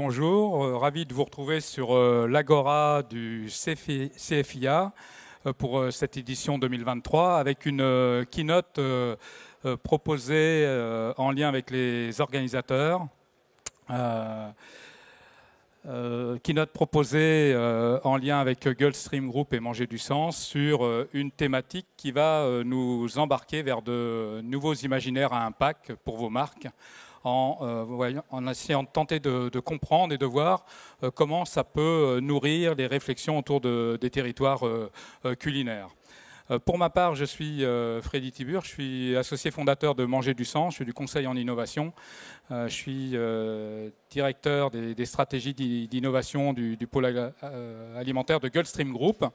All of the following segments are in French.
Bonjour, ravi de vous retrouver sur l'Agora du CFIA pour cette édition 2023 avec une keynote proposée en lien avec les organisateurs. Keynote proposée en lien avec Gulfstream Group et Manger du Sens sur une thématique qui va nous embarquer vers de nouveaux imaginaires à impact pour vos marques en essayant de tenter de comprendre et de voir comment ça peut nourrir les réflexions autour des territoires culinaires. Pour ma part, je suis Freddy Tibur, je suis associé fondateur de Manger du Sens, je suis du conseil en innovation, je suis directeur des stratégies d'innovation du pôle alimentaire de Gulfstream Group.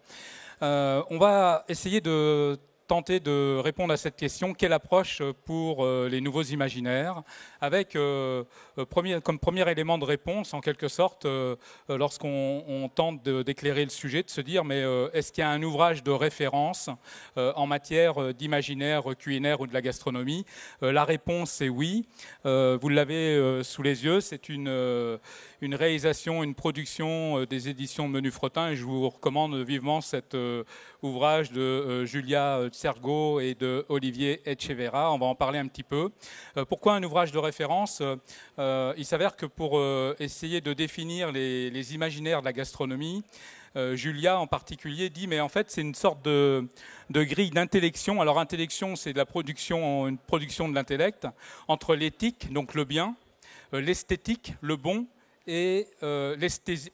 On va essayer de tenter de répondre à cette question, quelle approche pour les nouveaux imaginaires, avec comme premier élément de réponse, en quelque sorte, lorsqu'on tente d'éclairer le sujet, de se dire, mais est-ce qu'il y a un ouvrage de référence en matière d'imaginaire culinaire ou de la gastronomie? La réponse est oui. Vous l'avez sous les yeux, c'est une réalisation, une production des éditions Menu Fretin, et je vous recommande vivement cet ouvrage de Julia Sergo et de Olivier Echeverra. On va en parler un petit peu. Pourquoi un ouvrage de référence? Il s'avère que pour essayer de définir les imaginaires de la gastronomie, Julia en particulier dit, mais en fait c'est une sorte de grille d'intellection. Alors intellection, c'est de la production, une production de l'intellect, entre l'éthique, donc le bien, l'esthétique, le bon, et l'esthétique,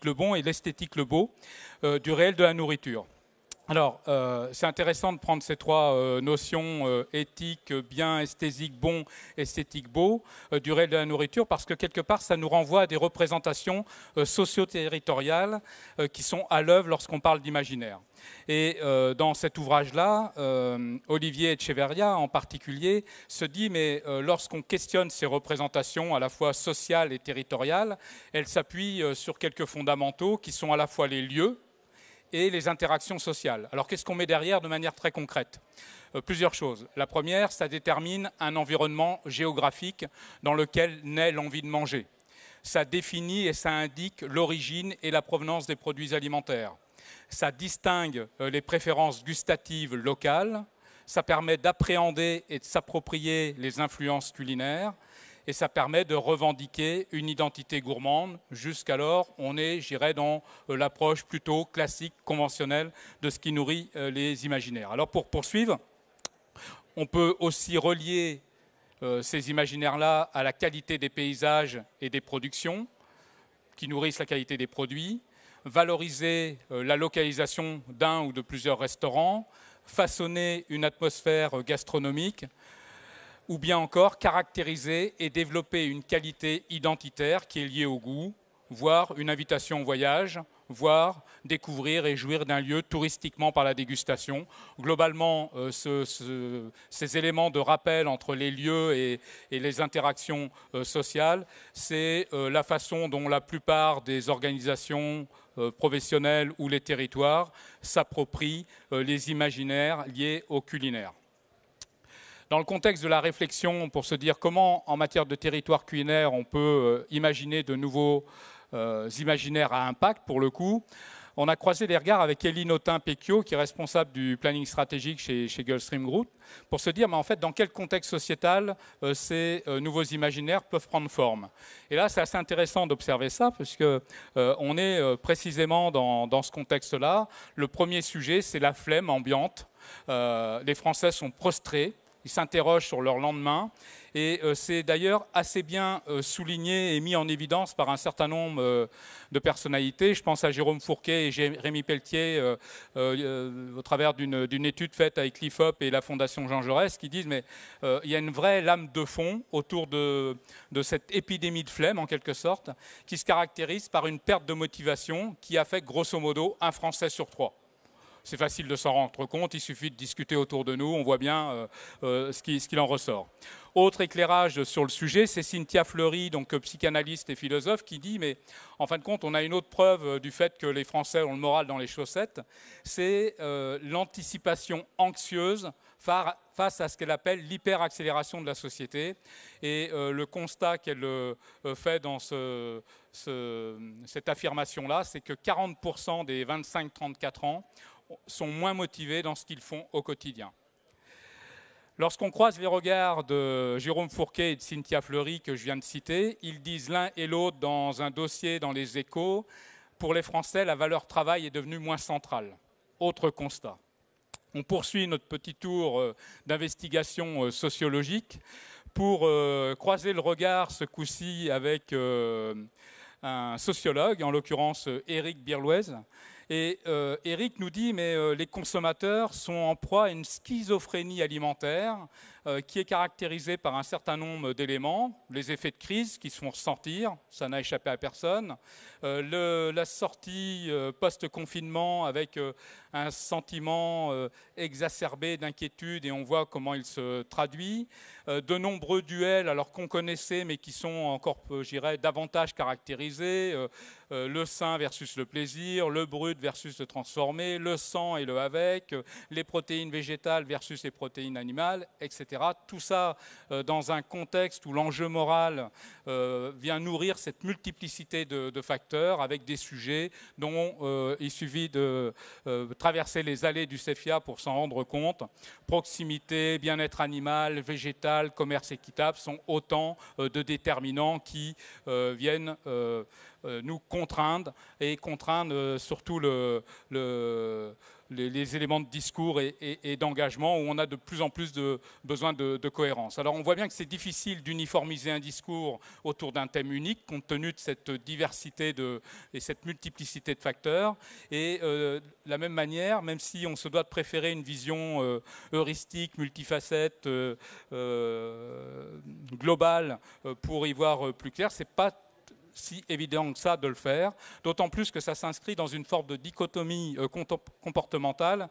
le bon et l'esthétique, le beau, du réel de la nourriture. Alors, c'est intéressant de prendre ces trois notions, éthique, bien, esthétique, bon, esthétique, beau, du réel de la nourriture, parce que quelque part, ça nous renvoie à des représentations socio-territoriales qui sont à l'œuvre lorsqu'on parle d'imaginaire. Et dans cet ouvrage-là, Olivier Echeverria en particulier se dit, mais lorsqu'on questionne ces représentations à la fois sociales et territoriales, elles s'appuient sur quelques fondamentaux qui sont à la fois les lieux et les interactions sociales. Alors qu'est-ce qu'on met derrière de manière très concrète? Plusieurs choses. La première, ça détermine un environnement géographique dans lequel naît l'envie de manger. Ça définit et ça indique l'origine et la provenance des produits alimentaires. Ça distingue les préférences gustatives locales. Ça permet d'appréhender et de s'approprier les influences culinaires. Et ça permet de revendiquer une identité gourmande. Jusqu'alors, on est, j'irais, dans l'approche plutôt classique, conventionnelle de ce qui nourrit les imaginaires. Alors pour poursuivre, on peut aussi relier ces imaginaires-là à la qualité des paysages et des productions qui nourrissent la qualité des produits, valoriser la localisation d'un ou de plusieurs restaurants, façonner une atmosphère gastronomique, ou bien encore caractériser et développer une qualité identitaire qui est liée au goût, voire une invitation au voyage, voire découvrir et jouir d'un lieu touristiquement par la dégustation. Globalement, ces éléments de rappel entre les lieux et les interactions sociales, c'est la façon dont la plupart des organisations professionnelles ou les territoires s'approprient les imaginaires liés au culinaire. Dans le contexte de la réflexion, pour se dire comment, en matière de territoire culinaire, on peut imaginer de nouveaux imaginaires à impact, pour le coup, on a croisé les regards avec Eline Autain-Péquiot, qui est responsable du planning stratégique chez Gulfstream Group, pour se dire, mais en fait, dans quel contexte sociétal ces nouveaux imaginaires peuvent prendre forme. Et là, c'est assez intéressant d'observer ça, parce qu'on est précisément dans ce contexte-là. Le premier sujet, c'est la flemme ambiante. Les Français sont prostrés. Ils s'interrogent sur leur lendemain et c'est d'ailleurs assez bien souligné et mis en évidence par un certain nombre de personnalités. Je pense à Jérôme Fourquet et Rémi Pelletier au travers d'une étude faite avec l'IFOP et la Fondation Jean Jaurès qui disent mais il y a une vraie lame de fond autour de cette épidémie de flemme en quelque sorte qui se caractérise par une perte de motivation qui affecte grosso modo un Français sur trois. C'est facile de s'en rendre compte, il suffit de discuter autour de nous, on voit bien ce qu'il en ressort. Autre éclairage sur le sujet, c'est Cynthia Fleury, donc psychanalyste et philosophe, qui dit, mais en fin de compte, on a une autre preuve du fait que les Français ont le moral dans les chaussettes, c'est l'anticipation anxieuse face à ce qu'elle appelle l'hyperaccélération de la société. Et le constat qu'elle fait dans cette affirmation-là, c'est que 40% des 25-34 ans sont moins motivés dans ce qu'ils font au quotidien. Lorsqu'on croise les regards de Jérôme Fourquet et de Cynthia Fleury que je viens de citer, ils disent l'un et l'autre dans un dossier dans les Échos, pour les Français, la valeur travail est devenue moins centrale. Autre constat. On poursuit notre petit tour d'investigation sociologique pour croiser le regard ce coup-ci avec un sociologue, en l'occurrence Éric Birlouez. Et Éric nous dit, mais les consommateurs sont en proie à une schizophrénie alimentaire qui est caractérisée par un certain nombre d'éléments, les effets de crise qui se font ressentir, ça n'a échappé à personne, la sortie post-confinement avec un sentiment exacerbé d'inquiétude et on voit comment il se traduit, de nombreux duels alors qu'on connaissait mais qui sont encore, je dirais, davantage caractérisés, le sain versus le plaisir, le brut versus le transformé, le sans et le avec, les protéines végétales versus les protéines animales, etc. Tout ça dans un contexte où l'enjeu moral vient nourrir cette multiplicité de facteurs avec des sujets dont il suffit de traverser les allées du CEFIA pour s'en rendre compte. Proximité, bien-être animal, végétal, commerce équitable sont autant de déterminants qui viennent nous contraindre et contraindre surtout les éléments de discours et d'engagement où on a de plus en plus besoin de cohérence. Alors on voit bien que c'est difficile d'uniformiser un discours autour d'un thème unique compte tenu de cette diversité et cette multiplicité de facteurs. Et de la même manière, même si on se doit de préférer une vision heuristique, multifacette, globale pour y voir plus clair, c'est pas si évident que ça de le faire, d'autant plus que ça s'inscrit dans une forme de dichotomie comportementale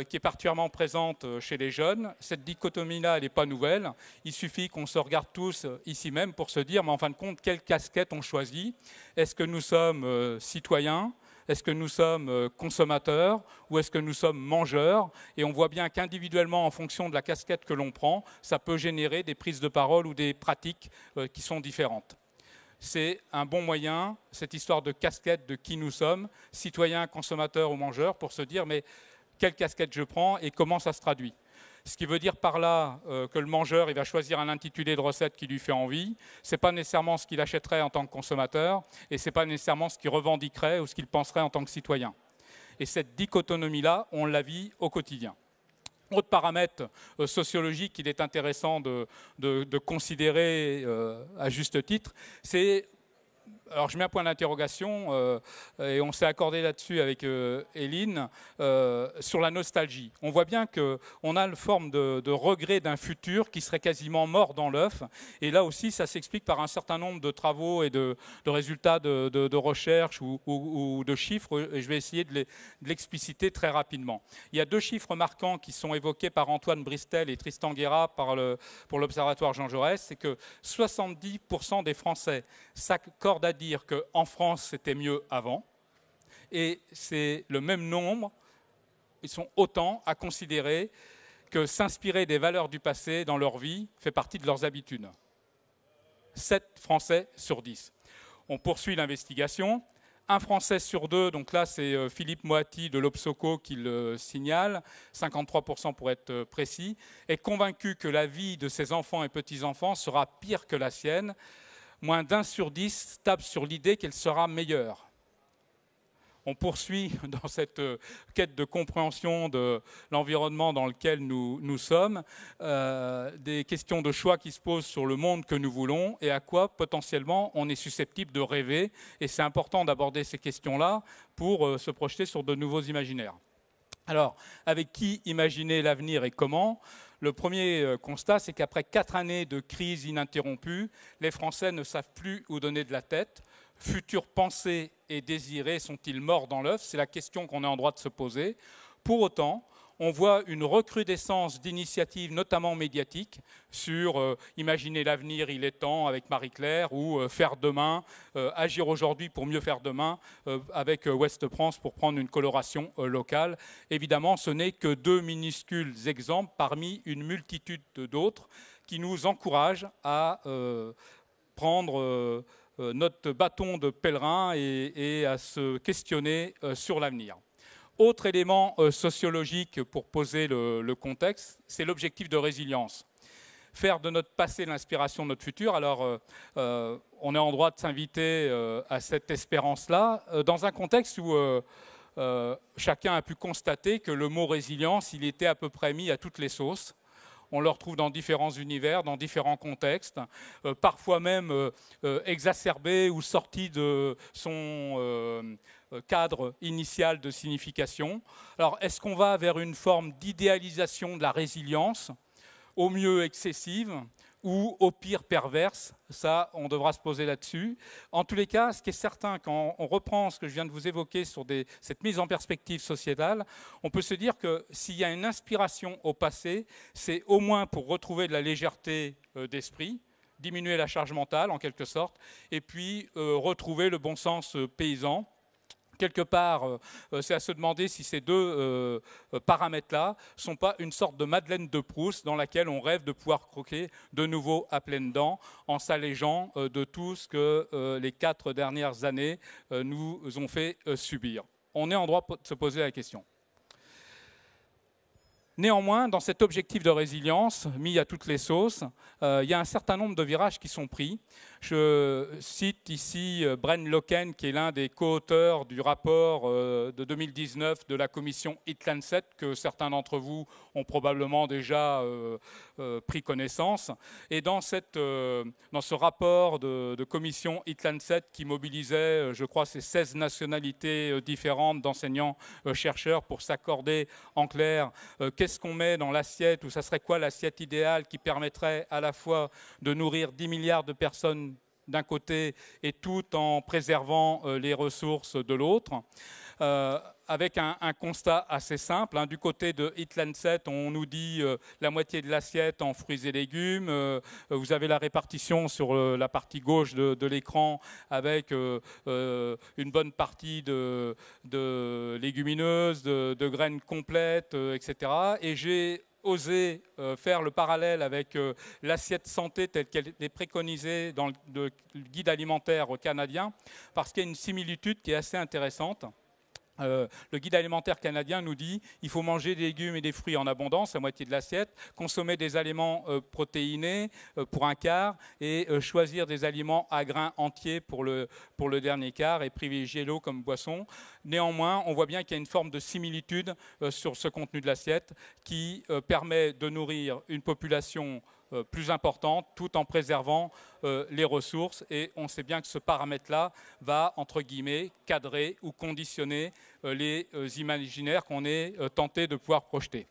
qui est particulièrement présente chez les jeunes. Cette dichotomie-là, elle n'est pas nouvelle. Il suffit qu'on se regarde tous ici même pour se dire, mais en fin de compte, quelle casquette on choisit? Est-ce que nous sommes citoyens? Est-ce que nous sommes consommateurs ou est-ce que nous sommes mangeurs? Et on voit bien qu'individuellement, en fonction de la casquette que l'on prend, ça peut générer des prises de parole ou des pratiques qui sont différentes. C'est un bon moyen, cette histoire de casquette de qui nous sommes, citoyens, consommateurs ou mangeurs, pour se dire mais quelle casquette je prends et comment ça se traduit. Ce qui veut dire par là que le mangeur il va choisir un intitulé de recette qui lui fait envie, ce n'est pas nécessairement ce qu'il achèterait en tant que consommateur et ce n'est pas nécessairement ce qu'il revendiquerait ou ce qu'il penserait en tant que citoyen. Et cette dichotomie-là, on la vit au quotidien. Autre paramètre sociologique qu'il est intéressant de considérer à juste titre, c'est, alors je mets un point d'interrogation et on s'est accordé là-dessus avec Hélène sur la nostalgie. On voit bien qu'on a une forme de regret d'un futur qui serait quasiment mort dans l'œuf. Et là aussi, ça s'explique par un certain nombre de travaux et de résultats de recherche ou de chiffres. Et je vais essayer de l'expliciter très rapidement. Il y a deux chiffres marquants qui sont évoqués par Antoine Bristel et Tristan Guerrat pour l'Observatoire Jean Jaurès. C'est que 70% des Français s'accordent à dire qu'en France, c'était mieux avant. Et c'est le même nombre, ils sont autant à considérer que s'inspirer des valeurs du passé dans leur vie fait partie de leurs habitudes. 7 Français sur 10. On poursuit l'investigation. Un Français sur 2, donc là c'est Philippe Moati de l'Obsoco qui le signale, 53% pour être précis, est convaincu que la vie de ses enfants et petits-enfants sera pire que la sienne. Moins d'1 sur 10 tape sur l'idée qu'elle sera meilleure. On poursuit dans cette quête de compréhension de l'environnement dans lequel nous sommes, des questions de choix qui se posent sur le monde que nous voulons et à quoi potentiellement on est susceptible de rêver. Et c'est important d'aborder ces questions-là pour se projeter sur de nouveaux imaginaires. Alors, avec qui imaginer l'avenir et comment ? Le premier constat, c'est qu'après 4 années de crise ininterrompue, les Français ne savent plus où donner de la tête. Futurs pensés et désirés sont-ils morts dans l'œuf? C'est la question qu'on est en droit de se poser. Pour autant, on voit une recrudescence d'initiatives, notamment médiatiques, sur Imaginer l'avenir, il est temps, avec Marie-Claire, ou Faire demain, Agir aujourd'hui pour mieux faire demain, avec Ouest France, pour prendre une coloration locale. Évidemment, ce n'est que deux minuscules exemples parmi une multitude d'autres qui nous encouragent à prendre notre bâton de pèlerin et à se questionner sur l'avenir. Autre élément sociologique pour poser le contexte, c'est l'objectif de résilience. Faire de notre passé l'inspiration de notre futur. Alors, on est en droit de s'inviter à cette espérance-là, dans un contexte où chacun a pu constater que le mot résilience, il était à peu près mis à toutes les sauces. On le retrouve dans différents univers, dans différents contextes, parfois même exacerbé ou sorti de son cadre initial de signification. Alors, est-ce qu'on va vers une forme d'idéalisation de la résilience, au mieux excessive, ou au pire perverse? Ça, on devra se poser là-dessus. En tous les cas, ce qui est certain, quand on reprend ce que je viens de vous évoquer sur cette mise en perspective sociétale, on peut se dire que s'il y a une inspiration au passé, c'est au moins pour retrouver de la légèreté d'esprit, diminuer la charge mentale en quelque sorte, et puis retrouver le bon sens paysan. Quelque part, c'est à se demander si ces deux paramètres-là ne sont pas une sorte de Madeleine de Proust dans laquelle on rêve de pouvoir croquer de nouveau à pleines dents en s'allégeant de tout ce que les 4 dernières années nous ont fait subir. On est en droit de se poser la question. Néanmoins, dans cet objectif de résilience mis à toutes les sauces, il y a un certain nombre de virages qui sont pris. Je cite ici Bren Loken, qui est l'un des co-auteurs du rapport de 2019 de la commission Heat-Lancet, que certains d'entre vous ont probablement déjà pris connaissance. Et dans ce rapport de commission Heat-Lancet qui mobilisait, je crois, ces 16 nationalités différentes d'enseignants-chercheurs pour s'accorder en clair qu'est-ce qu'on met dans l'assiette, ou ça serait quoi l'assiette idéale qui permettrait à la fois de nourrir 10 milliards de personnes d'un côté et tout en préservant les ressources de l'autre, avec un constat assez simple. Hein. Du côté de Heat-Lancet, on nous dit la moitié de l'assiette en fruits et légumes. Vous avez la répartition sur la partie gauche de l'écran avec une bonne partie de légumineuses, de graines complètes, etc. Et j'ai osé faire le parallèle avec l'assiette santé telle qu'elle est préconisée dans le guide alimentaire canadien, parce qu'il y a une similitude qui est assez intéressante. Le guide alimentaire canadien nous dit qu'il faut manger des légumes et des fruits en abondance, la moitié de l'assiette, consommer des aliments protéinés pour un quart et choisir des aliments à grains entiers pour le dernier quart et privilégier l'eau comme boisson. Néanmoins, on voit bien qu'il y a une forme de similitude sur ce contenu de l'assiette qui permet de nourrir une population plus importante tout en préservant les ressources, et on sait bien que ce paramètre-là va, entre guillemets, cadrer ou conditionner les imaginaires qu'on est tenté de pouvoir projeter.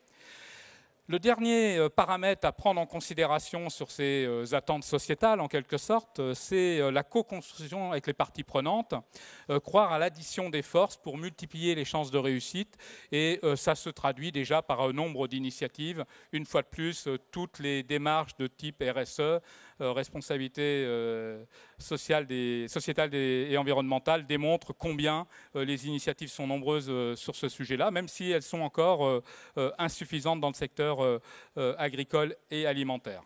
Le dernier paramètre à prendre en considération sur ces attentes sociétales, en quelque sorte, c'est la co-construction avec les parties prenantes, croire à l'addition des forces pour multiplier les chances de réussite, et ça se traduit déjà par un nombre d'initiatives. Une fois de plus, toutes les démarches de type RSE, responsabilité sociétale et environnementale, démontrent combien les initiatives sont nombreuses sur ce sujet-là, même si elles sont encore insuffisantes dans le secteur agricole et alimentaire.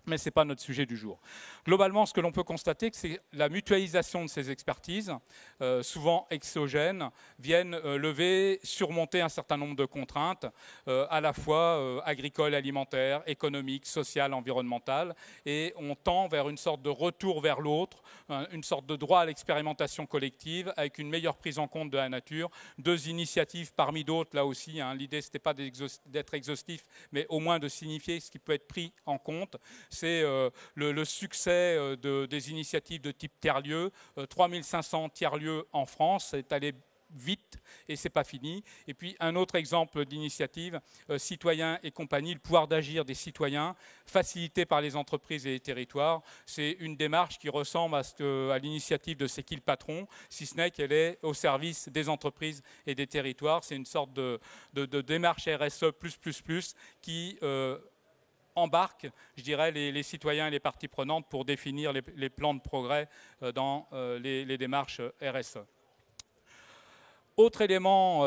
Mais ce n'est pas notre sujet du jour. Globalement, ce que l'on peut constater, c'est que la mutualisation de ces expertises, souvent exogènes, viennent surmonter un certain nombre de contraintes, à la fois agricoles, alimentaires, économiques, sociales, environnementales, et on tend vers une sorte de retour vers l'autre, une sorte de droit à l'expérimentation collective, avec une meilleure prise en compte de la nature. 2 initiatives parmi d'autres, là aussi, hein, l'idée ce n'était pas d'être exhaustif, mais au moins de signifier ce qui peut être pris en compte. C'est le succès des initiatives de type tiers-lieu, 3500 tiers-lieux en France, c'est allé vite et c'est pas fini. Et puis un autre exemple d'initiative, citoyens et compagnie, le pouvoir d'agir des citoyens, facilité par les entreprises et les territoires. C'est une démarche qui ressemble à l'initiative de C'est qui le patron, si ce n'est qu'elle est au service des entreprises et des territoires. C'est une sorte de démarche RSE+++ qui embarque, je dirais, les citoyens et les parties prenantes pour définir les plans de progrès dans les démarches RSE. Autre élément,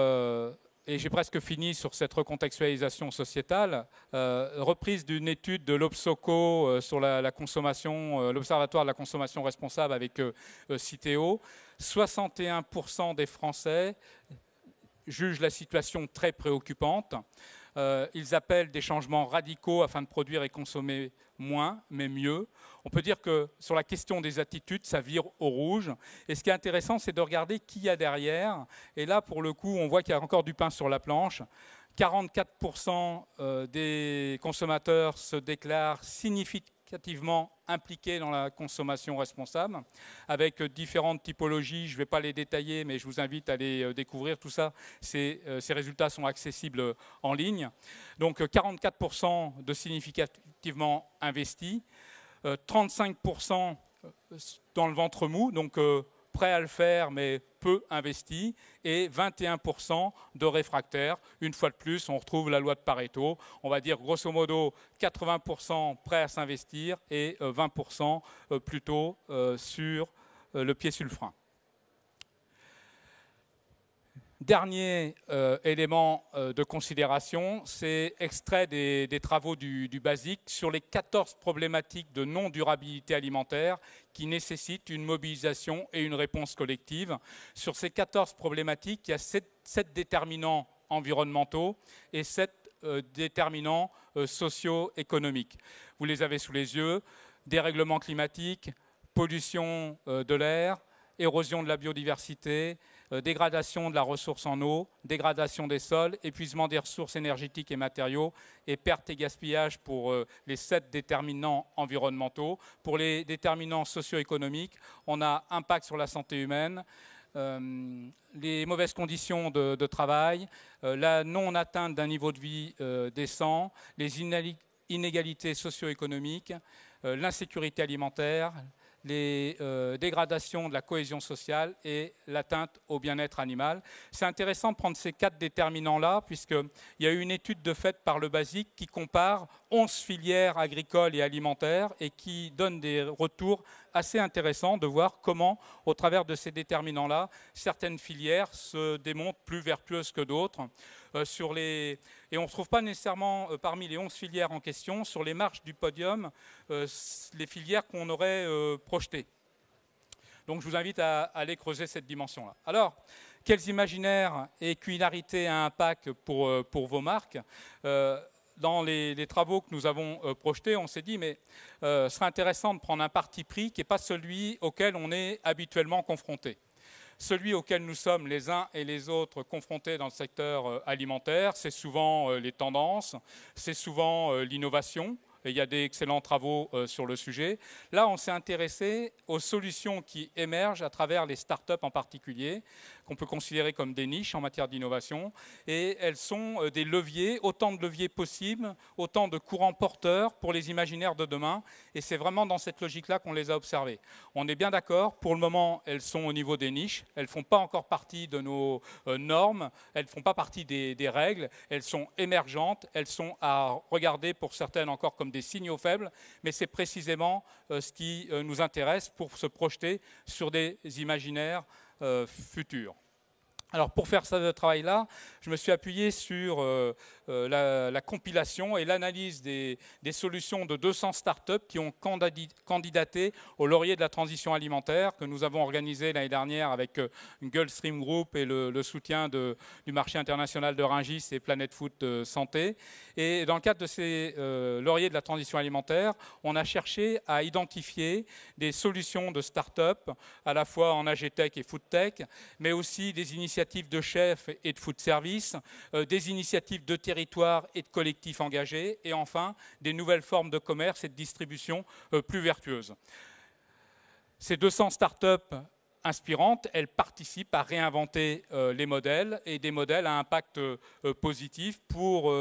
et j'ai presque fini sur cette recontextualisation sociétale, reprise d'une étude de l'Obsoco sur la consommation, l'Observatoire de la consommation responsable avec Citeo, 61% des Français jugent la situation très préoccupante. Ils appellent des changements radicaux afin de produire et consommer moins, mais mieux. On peut dire que sur la question des attitudes, ça vire au rouge. Et ce qui est intéressant, c'est de regarder qui y a derrière. Et là, pour le coup, on voit qu'il y a encore du pain sur la planche. 44% des consommateurs se déclarent significativement impliqués dans la consommation responsable, avec différentes typologies. Je ne vais pas les détailler, mais je vous invite à les découvrir. Tout ça, ces résultats sont accessibles en ligne. Donc 44% de significativement investis, 35% dans le ventre mou, donc prêt à le faire, mais peu investi, et 21% de réfractaires. Une fois de plus, on retrouve la loi de Pareto. On va dire grosso modo 80% prêts à s'investir et 20% plutôt sur le pied sur le frein. Dernier élément de considération, c'est extrait des travaux du BASIC sur les 14 problématiques de non-durabilité alimentaire qui nécessitent une mobilisation et une réponse collective. Sur ces 14 problématiques, il y a 7 déterminants environnementaux et 7 déterminants socio-économiques. Vous les avez sous les yeux: dérèglement climatique, pollution de l'air, érosion de la biodiversité, dégradation de la ressource en eau, dégradation des sols, épuisement des ressources énergétiques et matériaux et perte et gaspillage pour les 7 déterminants environnementaux. Pour les déterminants socio-économiques, on a impact sur la santé humaine, les mauvaises conditions de travail, la non-atteinte d'un niveau de vie décent, les inégalités socio-économiques, l'insécurité alimentaire, les dégradations de la cohésion sociale et l'atteinte au bien-être animal. C'est intéressant de prendre ces 4 déterminants-là, puisqu'il y a eu une étude de fait par le BASIC qui compare 11 filières agricoles et alimentaires et qui donne des retours assez intéressants de voir comment, au travers de ces déterminants-là, certaines filières se démontrent plus vertueuses que d'autres. Et on ne se trouve pas nécessairement parmi les 11 filières en question sur les marches du podium les filières qu'on aurait projetées. Donc je vous invite à aller creuser cette dimension-là. Alors, quels imaginaires et culinarités à impact pour vos marques? Dans les travaux que nous avons projetés, on s'est dit, mais ce serait intéressant de prendre un parti pris qui n'est pas celui auquel on est habituellement confronté. Celui auquel nous sommes les uns et les autres confrontés dans le secteur alimentaire, c'est souvent les tendances, c'est souvent l'innovation. Et il y a des excellents travaux sur le sujet. Là, on s'est intéressé aux solutions qui émergent à travers les startups en particulier, qu'on peut considérer comme des niches en matière d'innovation. Et elles sont des leviers, autant de leviers possibles, autant de courants porteurs pour les imaginaires de demain. Et c'est vraiment dans cette logique-là qu'on les a observées. On est bien d'accord, pour le moment, elles sont au niveau des niches. Elles ne font pas encore partie de nos normes. Elles ne font pas partie des règles. Elles sont émergentes. Elles sont à regarder pour certaines encore comme des signaux faibles, mais c'est précisément ce qui nous intéresse pour se projeter sur des imaginaires futurs. Alors pour faire ce travail-là, je me suis appuyé sur la compilation et l'analyse des solutions de 200 startups qui ont candidaté au laurier de la transition alimentaire que nous avons organisé l'année dernière avec Gulfstream Group et le soutien du marché international de Rungis et Planet Food Santé. Et dans le cadre de ces lauriers de la transition alimentaire, on a cherché à identifier des solutions de startups, à la fois en AgTech et FoodTech, mais aussi des initiatives de chefs et de food service, des initiatives de territoire et de collectifs engagés, et enfin des nouvelles formes de commerce et de distribution plus vertueuses. Ces 200 startups inspirante, elle participe à réinventer les modèles et des modèles à impact positif. Pour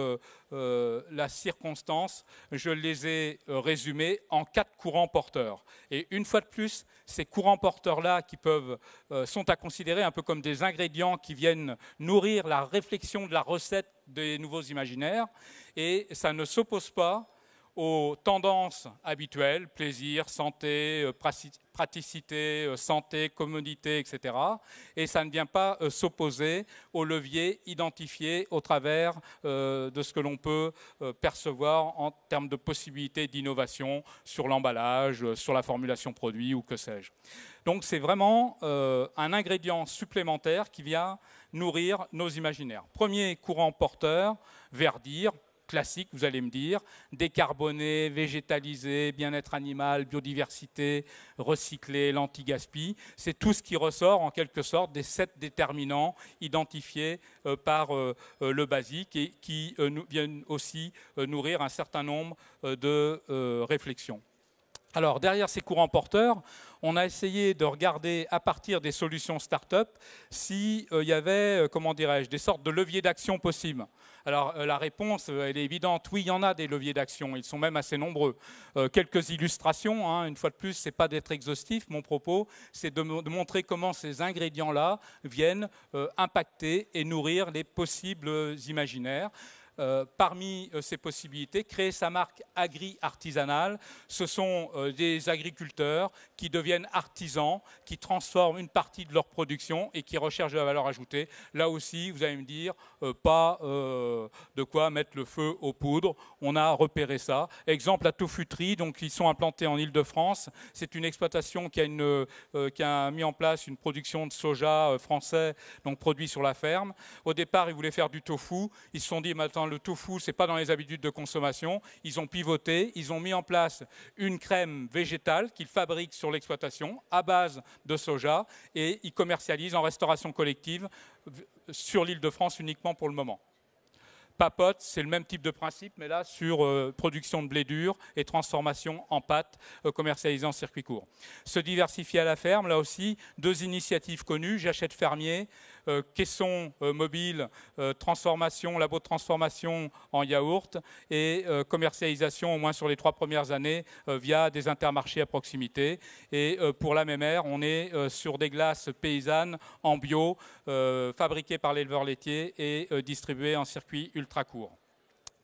la circonstance, je les ai résumés en 4 courants porteurs. Et une fois de plus, ces courants porteurs-là qui sont à considérer un peu comme des ingrédients qui viennent nourrir la réflexion de la recette des nouveaux imaginaires. Et ça ne s'oppose pas aux tendances habituelles, plaisir, santé, praticité, santé, commodité, etc. Et ça ne vient pas s'opposer aux leviers identifiés au travers de ce que l'on peut percevoir en termes de possibilités d'innovation sur l'emballage, sur la formulation produit ou que sais-je. Donc c'est vraiment un ingrédient supplémentaire qui vient nourrir nos imaginaires. Premier courant porteur, verdir, classique, vous allez me dire, décarboné, végétalisé, bien-être animal, biodiversité, recyclé, l'anti-gaspi. C'est tout ce qui ressort en quelque sorte des 7 déterminants identifiés par le basique et qui viennent aussi nourrir un certain nombre de réflexions. Alors, derrière ces courants porteurs, on a essayé de regarder à partir des solutions start-up s'il y avait, comment dirais-je, des sortes de leviers d'action possibles. Alors, la réponse, elle est évidente. Oui, il y en a des leviers d'action. Ils sont même assez nombreux. Quelques illustrations, hein, une fois de plus, ce n'est pas d'être exhaustif. Mon propos, c'est de montrer comment ces ingrédients-là viennent impacter et nourrir les possibles imaginaires. Parmi ces possibilités, créer sa marque agri-artisanale, ce sont des agriculteurs qui deviennent artisans, qui transforment une partie de leur production et qui recherchent de la valeur ajoutée. Là aussi, vous allez me dire, pas de quoi mettre le feu aux poudres. On a repéré ça. Exemple, la Tofuterie, donc ils sont implantés en Île-de-France. C'est une exploitation qui a mis en place une production de soja français, donc produit sur la ferme. Au départ, ils voulaient faire du tofu. Ils se sont dit, maintenant, le tofu, ce n'est pas dans les habitudes de consommation. Ils ont pivoté, ils ont mis en place une crème végétale qu'ils fabriquent sur l'exploitation à base de soja et ils commercialisent en restauration collective sur l'Île-de-France uniquement pour le moment. Papote, c'est le même type de principe, mais là sur production de blé dur et transformation en pâte commercialisée en circuit court. Se diversifier à la ferme, là aussi, 2 initiatives connues, J'achète fermier, caisson mobile, transformation, labo de transformation en yaourt et commercialisation au moins sur les 3 premières années via des intermarchés à proximité. Et pour la Mémère, on est sur des glaces paysannes en bio, fabriquées par l'éleveur laitier et distribuées en circuit ultra court.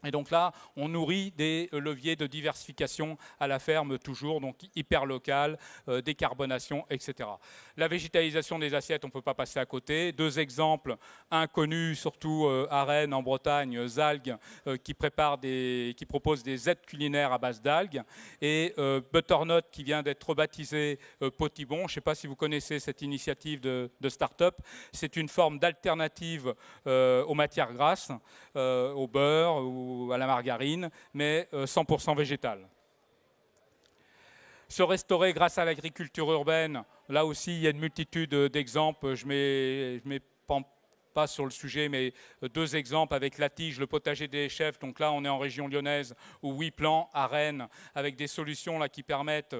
Et donc là, on nourrit des leviers de diversification à la ferme toujours, donc hyper local, décarbonation, etc. La végétalisation des assiettes, on ne peut pas passer à côté. 2 exemples, un connu surtout à Rennes, en Bretagne, Zalgues, qui propose des aides culinaires à base d'algues, et Butternut qui vient d'être rebaptisé Potibon. Je ne sais pas si vous connaissez cette initiative de start-up. C'est une forme d'alternative aux matières grasses, au beurre ou à la margarine, mais 100% végétal. Se restaurer grâce à l'agriculture urbaine, là aussi il y a une multitude d'exemples. Je mets pas sur le sujet, mais 2 exemples avec La Tige, le potager des chefs. Donc là, on est en région lyonnaise, ou Wiplan à Rennes, avec des solutions là, qui permettent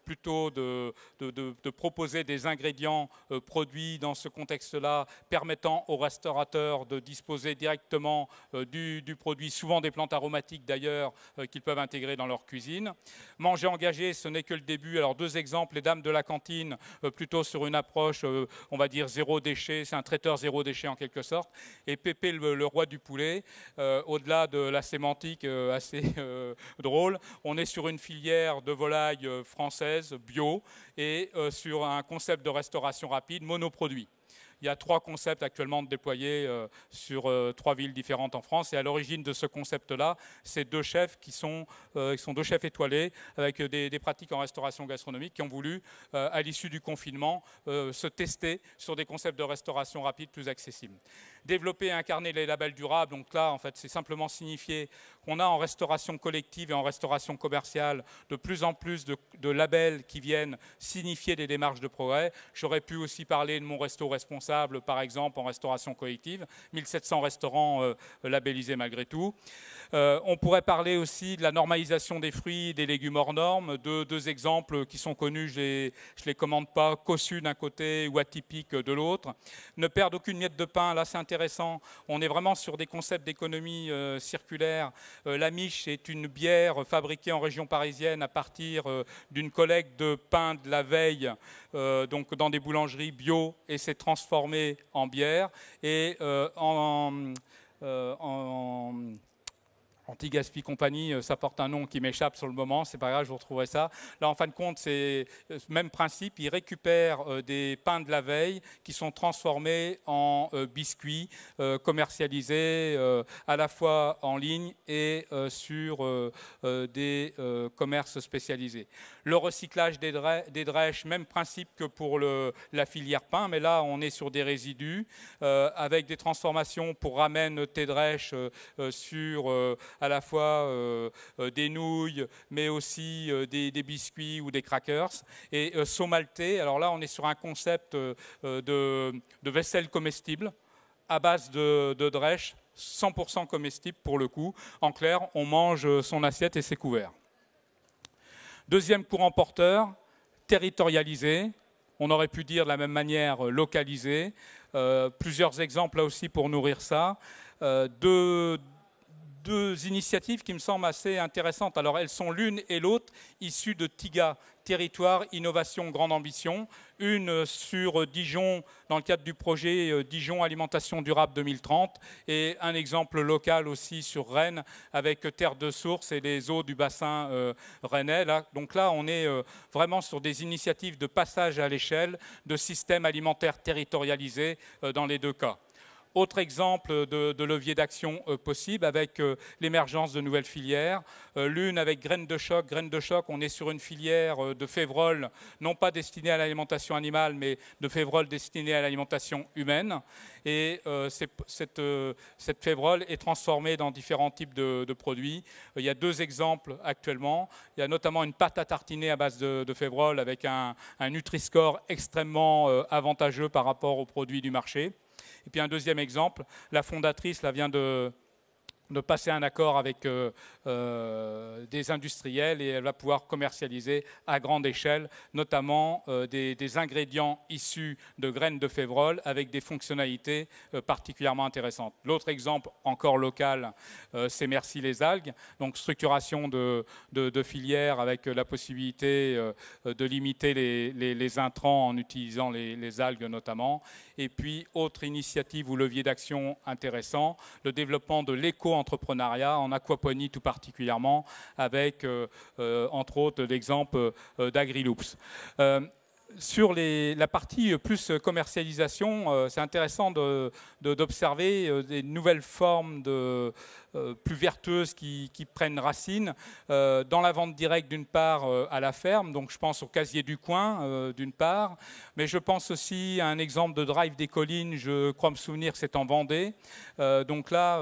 plutôt de proposer des ingrédients produits dans ce contexte-là, permettant aux restaurateurs de disposer directement du produit, souvent des plantes aromatiques d'ailleurs, qu'ils peuvent intégrer dans leur cuisine. Manger engagé, ce n'est que le début. Alors 2 exemples, les dames de la cantine, plutôt sur une approche, on va dire, zéro déchet. C'est un traiteur zéro déchet en quelque sorte, et Pépé le roi du poulet, au-delà de la sémantique assez drôle, on est sur une filière de volaille française, bio, et sur un concept de restauration rapide, monoproduit. Il y a 3 concepts actuellement déployés sur 3 villes différentes en France. Et à l'origine de ce concept-là, c'est 2 chefs qui sont 2 chefs étoilés avec des pratiques en restauration gastronomique qui ont voulu, à l'issue du confinement, se tester sur des concepts de restauration rapide plus accessibles. Développer et incarner les labels durables, donc là, en fait, c'est simplement signifier qu'on a en restauration collective et en restauration commerciale de plus en plus de labels qui viennent signifier des démarches de progrès. J'aurais pu aussi parler de Mon Resto Responsable, éco-responsables, par exemple en restauration collective, 1700 restaurants labellisés malgré tout. On pourrait parler aussi de la normalisation des fruits et des légumes hors normes. Deux exemples qui sont connus, je ne les commande pas, cossus d'un côté ou atypiques de l'autre. Ne perdre aucune miette de pain, là c'est intéressant. On est vraiment sur des concepts d'économie circulaire. La Miche est une bière fabriquée en région parisienne à partir d'une collecte de pain de la veille, donc dans des boulangeries bio, et c'est transformé en bière. Et Anti-Gaspi Compagnie, ça porte un nom qui m'échappe sur le moment, c'est pas grave, je vous retrouverai ça. Là, en fin de compte, c'est le même principe, ils récupèrent des pains de la veille qui sont transformés en biscuits commercialisés à la fois en ligne et sur des commerces spécialisés. Le recyclage des drèches, même principe que pour la filière pain, mais là, on est sur des résidus avec des transformations pour ramen thé drèche sur à la fois des nouilles, mais aussi des biscuits ou des crackers. Et Somalté, alors là, on est sur un concept de vaisselle comestible à base de drèche, 100% comestible pour le coup. En clair, on mange son assiette et ses couverts. Deuxième courant porteur, territorialisé. On aurait pu dire de la même manière localisé. Plusieurs exemples là aussi pour nourrir ça. Deux initiatives qui me semblent assez intéressantes. Alors, elles sont l'une et l'autre issues de TIGA, Territoire, Innovation, Grande Ambition. Une sur Dijon, dans le cadre du projet Dijon Alimentation Durable 2030. Et un exemple local aussi sur Rennes, avec Terre de Source et les eaux du bassin rennais. Donc là, on est vraiment sur des initiatives de passage à l'échelle, de systèmes alimentaires territorialisés dans les deux cas. Autre exemple de levier d'action possible avec l'émergence de nouvelles filières. L'une avec Graines de Choc. Graines de Choc, on est sur une filière de févrole, non pas destinée à l'alimentation animale, mais de févrole destinée à l'alimentation humaine. Et cette févrole est transformée dans différents types de produits. Il y a deux exemples actuellement. Il y a notamment une pâte à tartiner à base de févrole avec un Nutri-Score extrêmement avantageux par rapport aux produits du marché. Et puis un deuxième exemple, la fondatrice vient de passer un accord avec des industriels et elle va pouvoir commercialiser à grande échelle, notamment des ingrédients issus de graines de févrole avec des fonctionnalités particulièrement intéressantes. L'autre exemple, encore local, c'est Merci les algues, donc structuration de filières avec la possibilité de limiter les intrants en utilisant les algues notamment. Et puis, autre initiative ou levier d'action intéressant, le développement de l'éco-entrepreneuriat en aquaponie tout particulièrement, avec, entre autres, l'exemple d'Agriloops. Sur la partie plus commercialisation, c'est intéressant d'observer des nouvelles formes plus vertueuses qui prennent racine dans la vente directe d'une part à la ferme, donc je pense au casier du coin d'une part, mais je pense aussi à un exemple de drive des collines, je crois me souvenir que c'est en Vendée, donc là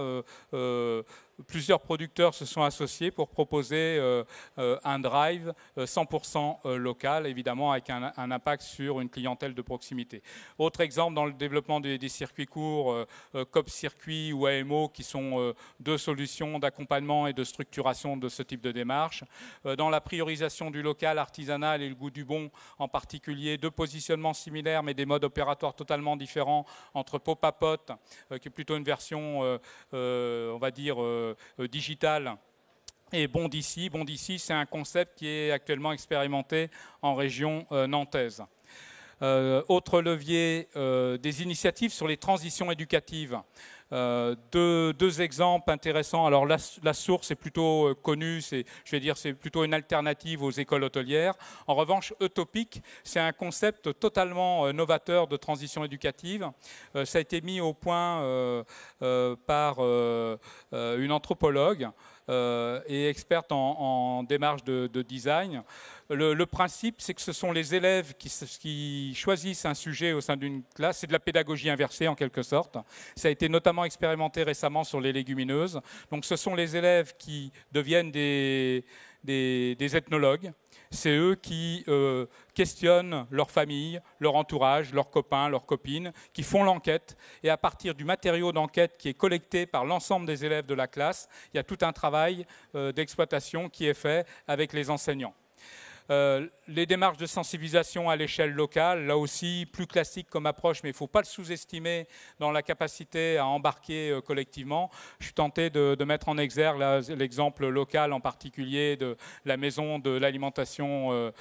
plusieurs producteurs se sont associés pour proposer un drive 100% local, évidemment avec un impact sur une clientèle de proximité. Autre exemple dans le développement des circuits courts, COP Circuit ou AMO, qui sont deux solutions d'accompagnement et de structuration de ce type de démarche. Dans la priorisation du local, artisanal et le goût du bon en particulier, deux positionnements similaires mais des modes opératoires totalement différents entre Pot Papote, qui est plutôt une version, on va dire, digital, et Bon d'ici. Bon d'ici, c'est un concept qui est actuellement expérimenté en région nantaise. Autre levier, des initiatives sur les transitions éducatives. Deux exemples intéressants. Alors la source est plutôt connue, je vais dire c'est plutôt une alternative aux écoles hôtelières. En revanche, Utopic, c'est un concept totalement novateur de transition éducative. Ça a été mis au point par une anthropologue et experte en démarche de design. Le principe, c'est que ce sont les élèves qui choisissent un sujet au sein d'une classe. C'est de la pédagogie inversée en quelque sorte. Ça a été notamment expérimenté récemment sur les légumineuses. Donc ce sont les élèves qui deviennent des ethnologues C'est eux qui questionnent leur famille, leur entourage, leurs copains, leurs copines, qui font l'enquête. Et à partir du matériau d'enquête qui est collecté par l'ensemble des élèves de la classe, il y a tout un travail d'exploitation qui est fait avec les enseignants. Les démarches de sensibilisation à l'échelle locale, là aussi plus classique comme approche, mais il ne faut pas le sous-estimer dans la capacité à embarquer collectivement. Je suis tenté de mettre en exergue l'exemple local en particulier de la maison de l'alimentation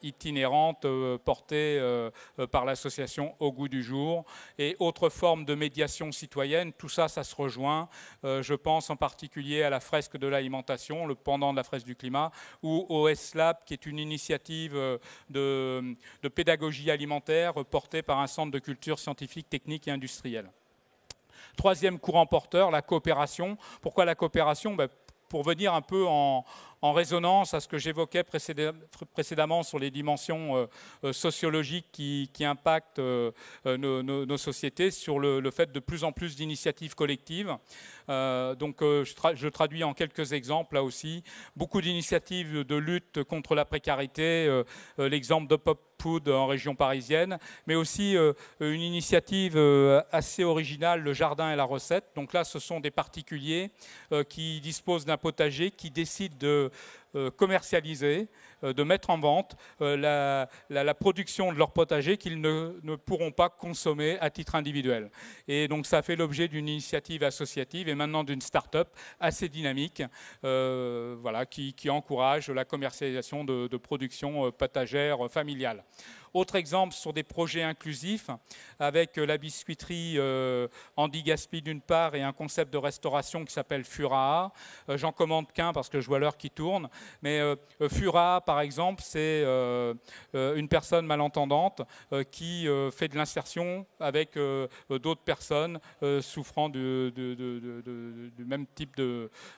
itinérante portée par l'association Au Goût du Jour et autres formes de médiation citoyenne. Tout ça, ça se rejoint. Je pense en particulier à la fresque de l'alimentation, le pendant de la fresque du climat, ou au S-Lab, qui est une initiative de pédagogie alimentaire portée par un centre de culture scientifique, technique et industrielle. Troisième courant porteur, la coopération. Pourquoi la coopération? Pour venir un peu en résonance à ce que j'évoquais précédemment sur les dimensions sociologiques qui impactent nos sociétés, sur le fait de plus en plus d'initiatives collectives. Je traduis en quelques exemples là aussi. Beaucoup d'initiatives de lutte contre la précarité, l'exemple de Pop Food en région parisienne, mais aussi une initiative assez originale, le jardin et la recette. Donc là, ce sont des particuliers qui disposent d'un potager, qui décident de commercialiser, de mettre en vente la production de leur potager qu'ils ne pourront pas consommer à titre individuel. Et donc ça fait l'objet d'une initiative associative et maintenant d'une start-up assez dynamique qui encourage la commercialisation de production potagère familiale. Autre exemple sur des projets inclusifs avec la biscuiterie Andy Gaspi d'une part et un concept de restauration qui s'appelle Furaha. J'en commande qu'un parce que je vois l'heure qui tourne. Mais Furaha, par exemple, c'est une personne malentendante qui fait de l'insertion avec d'autres personnes souffrant du même type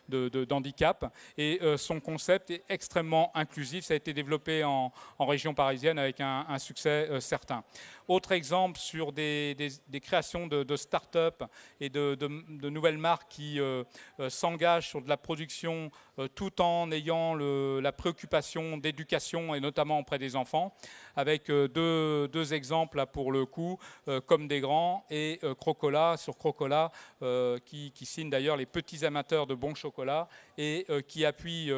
d'handicap. Et son concept est extrêmement inclusif. Ça a été développé en région parisienne avec un succès certain. Autre exemple sur des créations de start-up et de nouvelles marques qui s'engagent sur de la production tout en ayant la préoccupation d'éducation et notamment auprès des enfants, avec deux exemples là, pour le coup, Comme des grands et Crocola, sur Crocola, qui signe d'ailleurs les petits amateurs de bon chocolat et qui appuie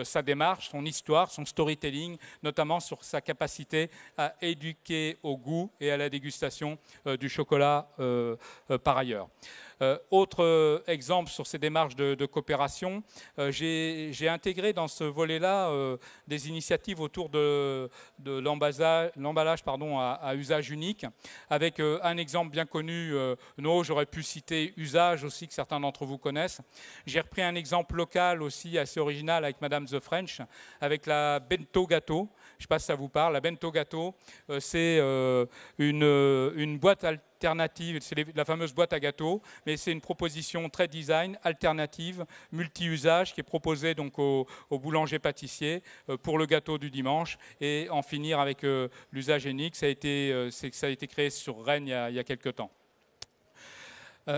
sa démarche, son histoire, son storytelling, notamment sur sa capacité à éduquer au goût et à la dégustation du chocolat par ailleurs. Autre exemple sur ces démarches de coopération, j'ai intégré dans ce volet-là des initiatives autour de l'emballage à usage unique, avec un exemple bien connu, j'aurais pu citer Usage aussi, que certains d'entre vous connaissent. J'ai repris un exemple local aussi assez original avec Madame The French, avec la Bento Gâteau. Je ne sais pas si ça vous parle. La Bento Gâteau, c'est une boîte alternative, c'est la fameuse boîte à gâteaux, mais c'est une proposition très design, alternative, multi-usage, qui est proposée donc aux boulangers-pâtissiers pour le gâteau du dimanche et en finir avec l'usage unique. Ça a été créé sur Rennes il y a quelques temps.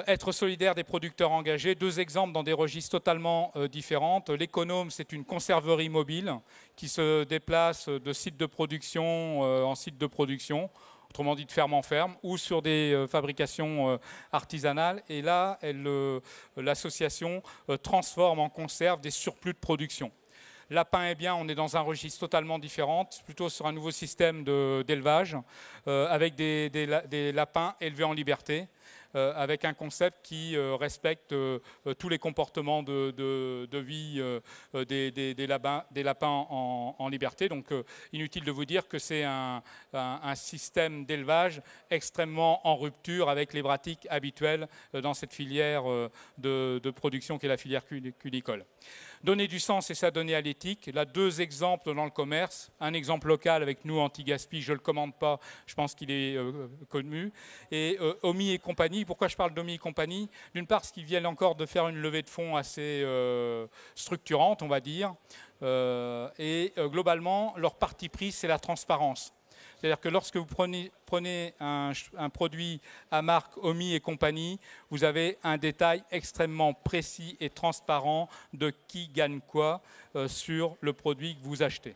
Être solidaire des producteurs engagés, deux exemples dans des registres totalement différents. L'Économe, c'est une conserverie mobile qui se déplace de site de production en site de production, autrement dit de ferme en ferme, ou sur des fabrications artisanales. Et là, l'association transforme en conserve des surplus de production. Lapin et bien, on est dans un registre totalement différent, plutôt sur un nouveau système d'élevage, avec des lapins élevés en liberté, avec un concept qui respecte tous les comportements de vie des lapins en liberté. Donc inutile de vous dire que c'est un système d'élevage extrêmement en rupture avec les pratiques habituelles dans cette filière de production qui est la filière cunicole. Donner du sens et s'adonner à l'éthique. Là, deux exemples dans le commerce. Un exemple local avec nous, Anti-Gaspi, je ne le commande pas, je pense qu'il est connu. Et Omi et compagnie. Pourquoi je parle d'Omi et compagnie? D'une part, parce qu'ils viennent encore de faire une levée de fonds assez structurante, on va dire. Globalement, leur parti pris, c'est la transparence. C'est-à-dire que lorsque vous prenez un produit à marque Omi et compagnie, vous avez un détail extrêmement précis et transparent de qui gagne quoi sur le produit que vous achetez.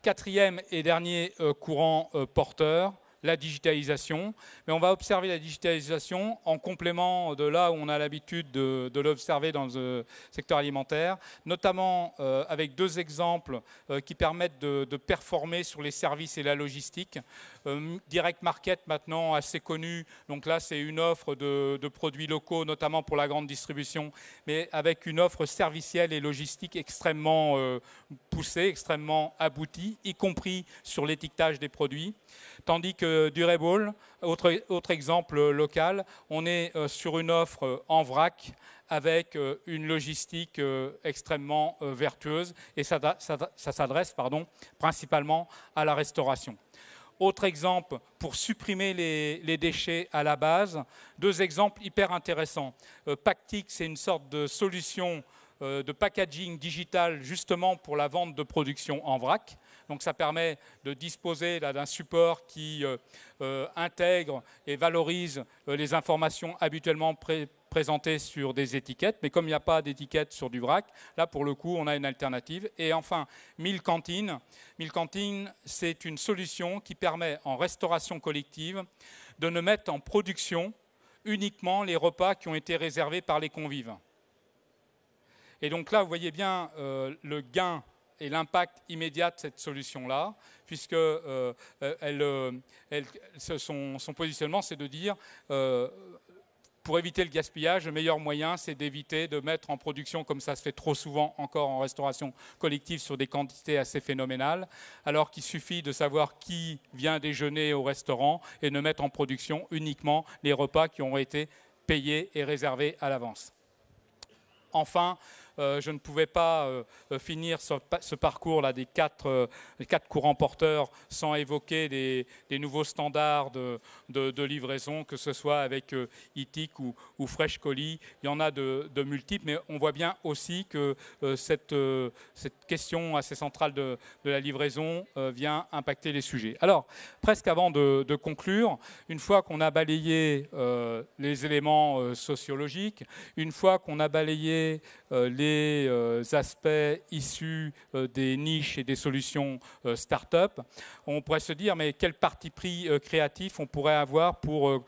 Quatrième et dernier courant porteur, la digitalisation. Mais on va observer la digitalisation en complément de là où on a l'habitude de l'observer dans le secteur alimentaire, notamment avec deux exemples qui permettent de performer sur les services et la logistique. Direct Market, maintenant assez connu, donc là c'est une offre de produits locaux, notamment pour la grande distribution, mais avec une offre servicielle et logistique extrêmement poussée, extrêmement aboutie, y compris sur l'étiquetage des produits. Tandis que Durable, autre exemple local, on est sur une offre en vrac avec une logistique extrêmement vertueuse et ça s'adresse principalement à la restauration. Autre exemple, pour supprimer les déchets à la base, deux exemples hyper intéressants. Pactic, c'est une sorte de solution de packaging digital justement pour la vente de production en vrac. Donc ça permet de disposer d'un support qui intègre et valorise les informations habituellement présentées sur des étiquettes. Mais comme il n'y a pas d'étiquette sur du vrac, là pour le coup on a une alternative. Et enfin, Meal Canteen. Meal Canteen, c'est une solution qui permet en restauration collective de ne mettre en production uniquement les repas qui ont été réservés par les convives. Et donc là, vous voyez bien le gain et l'impact immédiat de cette solution-là, puisque son positionnement, c'est de dire, pour éviter le gaspillage, le meilleur moyen, c'est d'éviter de mettre en production, comme ça se fait trop souvent encore en restauration collective, sur des quantités assez phénoménales, alors qu'il suffit de savoir qui vient déjeuner au restaurant et de mettre en production uniquement les repas qui ont été payés et réservés à l'avance. Enfin, je ne pouvais pas finir ce parcours-là des quatre courants porteurs sans évoquer des nouveaux standards de livraison, que ce soit avec ITIC ou Fresh Colis. Il y en a de multiples, mais on voit bien aussi que cette question assez centrale de la livraison vient impacter les sujets. Alors, presque avant de conclure, une fois qu'on a balayé les éléments sociologiques, une fois qu'on a balayé les aspects issus des niches et des solutions start-up, on pourrait se dire mais quel parti pris créatif on pourrait avoir pour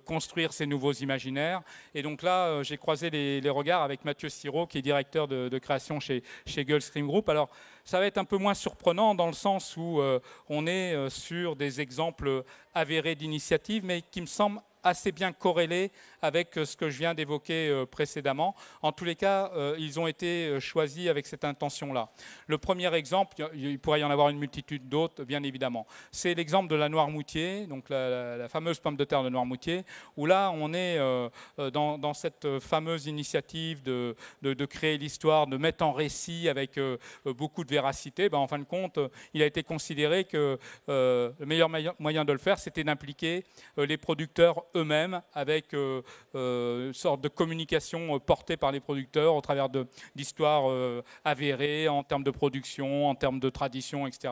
construire ces nouveaux imaginaires. Et donc là, j'ai croisé les regards avec Mathieu Sirot, qui est directeur de création chez Gulfstream Group. Alors, ça va être un peu moins surprenant dans le sens où on est sur des exemples avérés d'initiatives, mais qui me semblent assez bien corrélés avec ce que je viens d'évoquer précédemment. En tous les cas, ils ont été choisis avec cette intention-là. Le premier exemple, il pourrait y en avoir une multitude d'autres, bien évidemment. C'est l'exemple de la Noirmoutier, donc la fameuse pomme de terre de Noirmoutier, où là, on est dans cette fameuse initiative de créer l'histoire, de mettre en récit avec beaucoup de véracité. En fin de compte, il a été considéré que le meilleur moyen de le faire, c'était d'impliquer les producteurs eux-mêmes avec une sorte de communication portée par les producteurs au travers d'histoires avérées en termes de production, en termes de tradition, etc.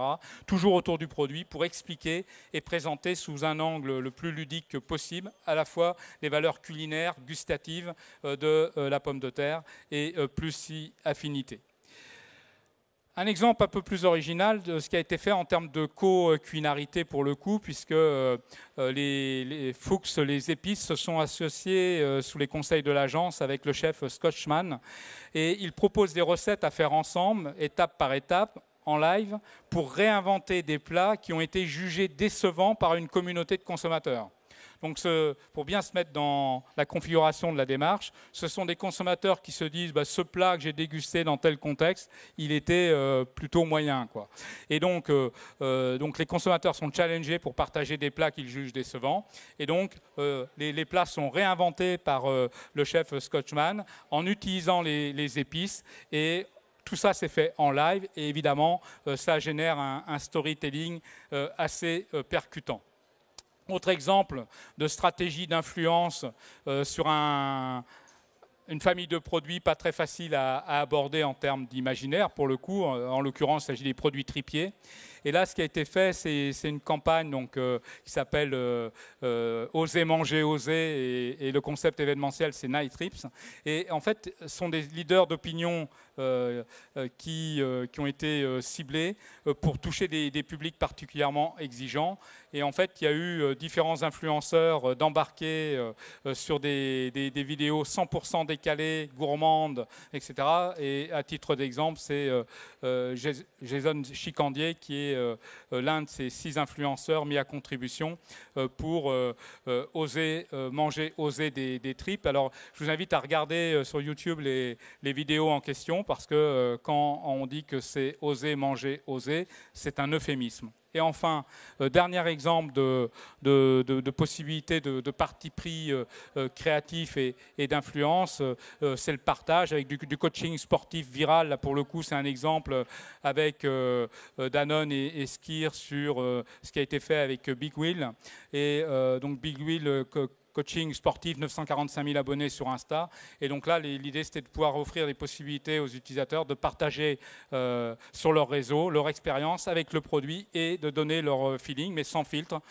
Toujours autour du produit pour expliquer et présenter sous un angle le plus ludique possible à la fois les valeurs culinaires, gustatives de la pomme de terre et plus si affinité. Un exemple un peu plus original de ce qui a été fait en termes de co-culinarité pour le coup, puisque les Fuchs, les épices, se sont associés sous les conseils de l'agence avec le chef Scotchman. Et ils proposent des recettes à faire ensemble, étape par étape, en live, pour réinventer des plats qui ont été jugés décevants par une communauté de consommateurs. Donc, pour bien se mettre dans la configuration de la démarche, ce sont des consommateurs qui se disent ce plat que j'ai dégusté dans tel contexte, il était plutôt moyen, quoi. Et donc les consommateurs sont challengés pour partager des plats qu'ils jugent décevants. Et donc, les plats sont réinventés par le chef Scotchman en utilisant les épices. Et tout ça, c'est fait en live. Et évidemment, ça génère un storytelling assez percutant. Autre exemple de stratégie d'influence sur une famille de produits pas très facile à aborder en termes d'imaginaire, pour le coup. En l'occurrence, il s'agit des produits tripiers. Et là, ce qui a été fait, c'est une campagne donc, qui s'appelle Oser manger, oser, et le concept événementiel, c'est Night Trips. Et en fait, ce sont des leaders d'opinion qui ont été ciblés pour toucher des publics particulièrement exigeants. Et en fait, il y a eu différents influenceurs d'embarquer sur des vidéos 100% décalées, gourmandes, etc. Et à titre d'exemple, c'est Jason Chicandier qui est l'un de ces 6 influenceurs mis à contribution pour oser manger, oser des tripes. Alors, je vous invite à regarder sur YouTube les vidéos en question parce que quand on dit que c'est oser manger, oser, c'est un euphémisme. Et enfin, dernier exemple de possibilité de parti pris créatif et d'influence, c'est le partage avec du coaching sportif viral. Là, pour le coup, c'est un exemple avec Danone et Skir sur ce qui a été fait avec Big Wheel. Et donc Big Wheel coaching sportif, 945 000 abonnés sur Insta. Et donc là, l'idée, c'était de pouvoir offrir des possibilités aux utilisateurs de partager sur leur réseau, leur expérience avec le produit et de donner leur feeling, mais sans filtre,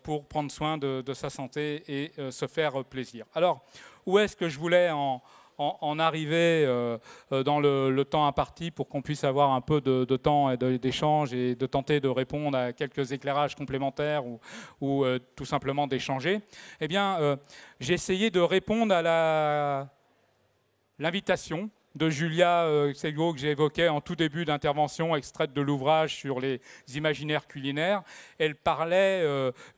pour prendre soin de sa santé et se faire plaisir. Alors, où est-ce que je voulais en arriver dans le temps imparti pour qu'on puisse avoir un peu de temps d'échange et de tenter de répondre à quelques éclairages complémentaires ou tout simplement d'échanger. Eh bien, j'ai essayé de répondre à l'invitation de Julia Xelgo que j'ai évoquée en tout début d'intervention, extraite de l'ouvrage sur les imaginaires culinaires. Elle parlait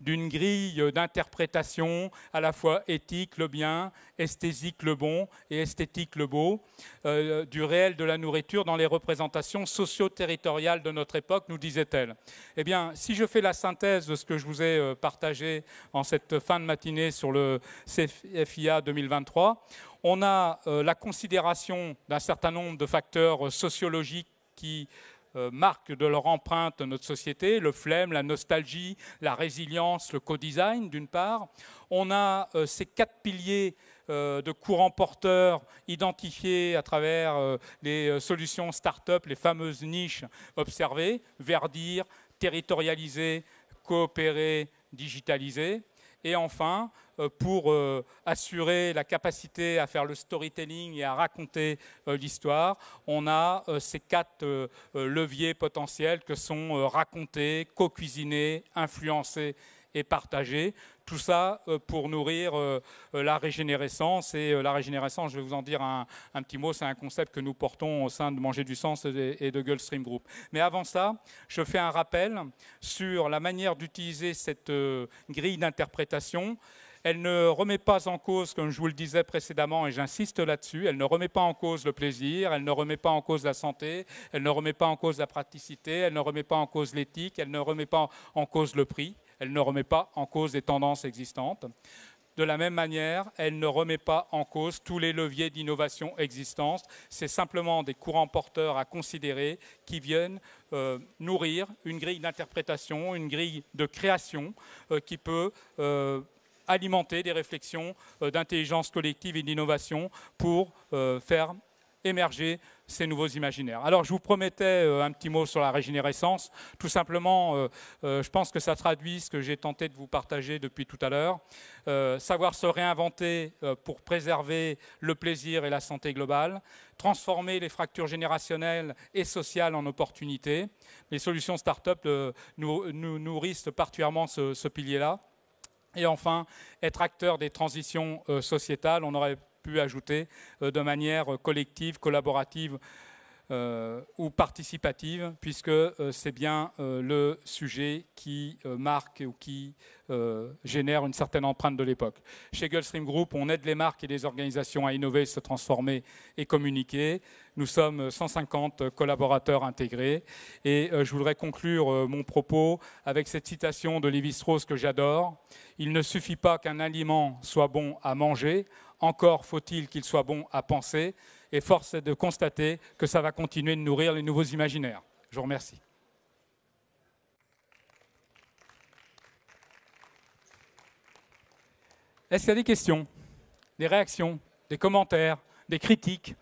d'une grille d'interprétation à la fois éthique, le bien, esthétique, le bon, et esthétique, le beau, du réel de la nourriture dans les représentations socio-territoriales de notre époque, nous disait-elle. Eh bien, si je fais la synthèse de ce que je vous ai partagé en cette fin de matinée sur le CFIA 2023, on a la considération d'un certain nombre de facteurs sociologiques qui marquent de leur empreinte notre société, le flemme, la nostalgie, la résilience, le co-design d'une part. On a ces 4 piliers de courants porteurs identifiés à travers les solutions start-up, les fameuses niches observées, verdir, territorialiser, coopérer, digitaliser. Et enfin, pour assurer la capacité à faire le storytelling et à raconter l'histoire, on a ces 4 leviers potentiels que sont raconter, co-cuisiner, influencer et partager. Tout ça pour nourrir la régénérescence. Et la régénérescence, je vais vous en dire un petit mot, c'est un concept que nous portons au sein de Manger du Sens et de Gulfstream Group. Mais avant ça, je fais un rappel sur la manière d'utiliser cette grille d'interprétation. Elle ne remet pas en cause, comme je vous le disais précédemment, et j'insiste là-dessus, elle ne remet pas en cause le plaisir, elle ne remet pas en cause la santé, elle ne remet pas en cause la praticité, elle ne remet pas en cause l'éthique, elle ne remet pas en cause le prix, elle ne remet pas en cause les tendances existantes. De la même manière, elle ne remet pas en cause tous les leviers d'innovation existants. C'est simplement des courants porteurs à considérer qui viennent nourrir une grille d'interprétation, une grille de création qui peut alimenter des réflexions d'intelligence collective et d'innovation pour faire émerger ces nouveaux imaginaires. Alors, je vous promettais un petit mot sur la régénérescence. Tout simplement, je pense que ça traduit ce que j'ai tenté de vous partager depuis tout à l'heure. Savoir se réinventer pour préserver le plaisir et la santé globale, transformer les fractures générationnelles et sociales en opportunités. Les solutions start-up nous nourrissent particulièrement ce pilier-là. Et enfin, être acteur des transitions sociétales. On aurait pu ajouter de manière collective, collaborative ou participative, puisque c'est bien le sujet qui marque ou qui génère une certaine empreinte de l'époque. Chez Gulfstream Group, on aide les marques et les organisations à innover, se transformer et communiquer. Nous sommes 150 collaborateurs intégrés. Et je voudrais conclure mon propos avec cette citation de Lévi-Strauss que j'adore. « Il ne suffit pas qu'un aliment soit bon à manger, encore faut-il qu'il soit bon à penser. » Et force est de constater que ça va continuer de nourrir les nouveaux imaginaires. Je vous remercie. Est-ce qu'il y a des questions, des réactions, des commentaires, des critiques ?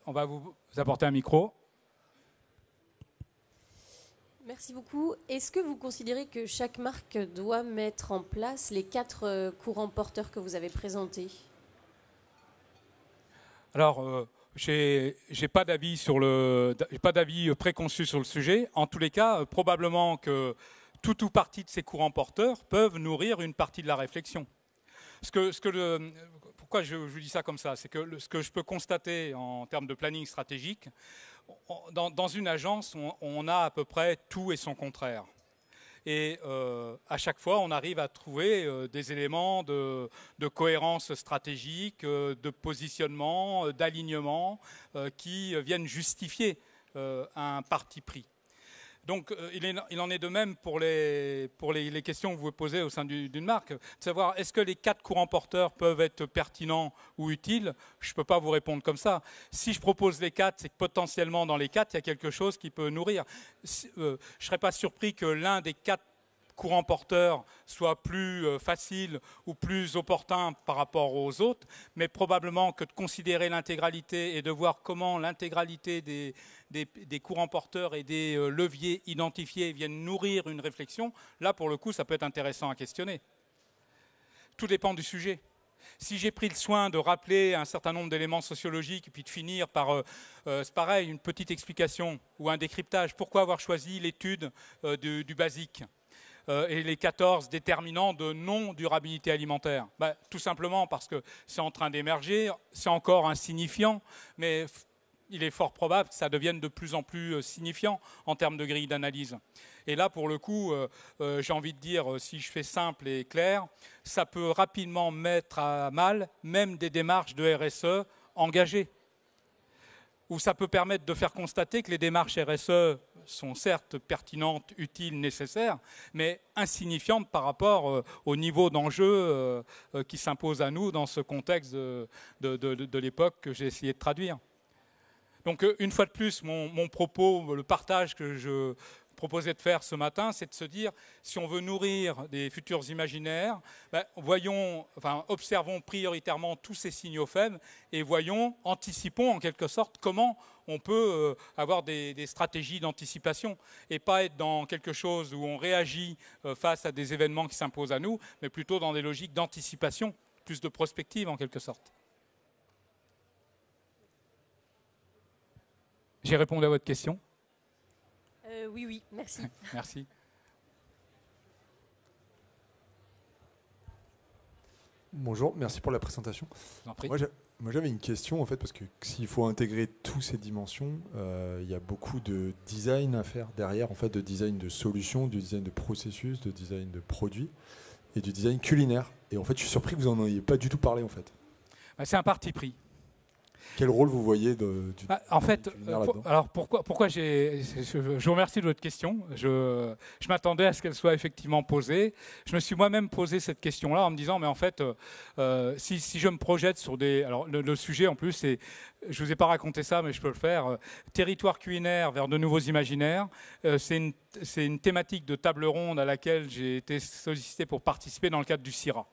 on va vous apporter un micro. Merci beaucoup. Est-ce que vous considérez que chaque marque doit mettre en place les 4 courants porteurs que vous avez présentés? Alors, j'ai pas d'avis préconçu sur le sujet. En tous les cas, probablement que tout ou partie de ces courants porteurs peuvent nourrir une partie de la réflexion. Pourquoi je vous dis ça comme ça? C'est que ce que je peux constater en termes de planning stratégique, dans une agence, on a à peu près tout et son contraire. Et à chaque fois, on arrive à trouver des éléments de cohérence stratégique, de positionnement, d'alignement, qui viennent justifier un parti pris. Donc, il en est de même pour les questions que vous posez au sein d'une marque. De savoir, est-ce que les 4 courants porteurs peuvent être pertinents ou utiles? Je ne peux pas vous répondre comme ça. Si je propose les 4, c'est que potentiellement, dans les 4, il y a quelque chose qui peut nourrir. Je ne serais pas surpris que l'un des 4 courants porteurs soit plus facile ou plus opportun par rapport aux autres, mais probablement que de considérer l'intégralité et de voir comment l'intégralité des courants porteurs et des leviers identifiés viennent nourrir une réflexion, là pour le coup ça peut être intéressant à questionner. Tout dépend du sujet. Si j'ai pris le soin de rappeler un certain nombre d'éléments sociologiques et puis de finir par, c'est pareil, une petite explication ou un décryptage, pourquoi avoir choisi l'étude du basique et les 14 déterminants de non-durabilité alimentaire? Tout simplement parce que c'est en train d'émerger, c'est encore insignifiant, mais il est fort probable que ça devienne de plus en plus signifiant en termes de grille d'analyse. Et là, pour le coup, j'ai envie de dire, si je fais simple et clair, ça peut rapidement mettre à mal même des démarches de RSE engagées. Ou ça peut permettre de faire constater que les démarches RSE sont certes pertinentes, utiles, nécessaires, mais insignifiantes par rapport au niveau d'enjeu qui s'impose à nous dans ce contexte de l'époque que j'ai essayé de traduire. Donc une fois de plus, mon propos, le partage que je proposais de faire ce matin, c'est de se dire, si on veut nourrir des futurs imaginaires, observons prioritairement tous ces signaux faibles et anticipons en quelque sorte comment on peut avoir des stratégies d'anticipation et pas être dans quelque chose où on réagit face à des événements qui s'imposent à nous, mais plutôt dans des logiques d'anticipation, plus de prospective en quelque sorte. J'ai répondu à votre question. Oui, merci. Merci. Bonjour, merci pour la présentation. Moi, j'avais une question, en fait, parce que s'il faut intégrer toutes ces dimensions, il y a beaucoup de design à faire derrière, en fait, de design de solutions, du design de processus, de design de produits et du design culinaire. Et en fait, je suis surpris que vous n'en ayez pas du tout parlé, en fait. C'est un parti pris. Quel rôle vous voyez en fait, alors pourquoi je vous remercie de votre question. Je m'attendais à ce qu'elle soit effectivement posée. Je me suis moi-même posé cette question-là en me disant, mais en fait, si je me projette sur des... Alors le sujet en plus, c'est, je ne vous ai pas raconté ça, mais je peux le faire, territoire culinaire vers de nouveaux imaginaires. C'est une thématique de table ronde à laquelle j'ai été sollicité pour participer dans le cadre du CIRA.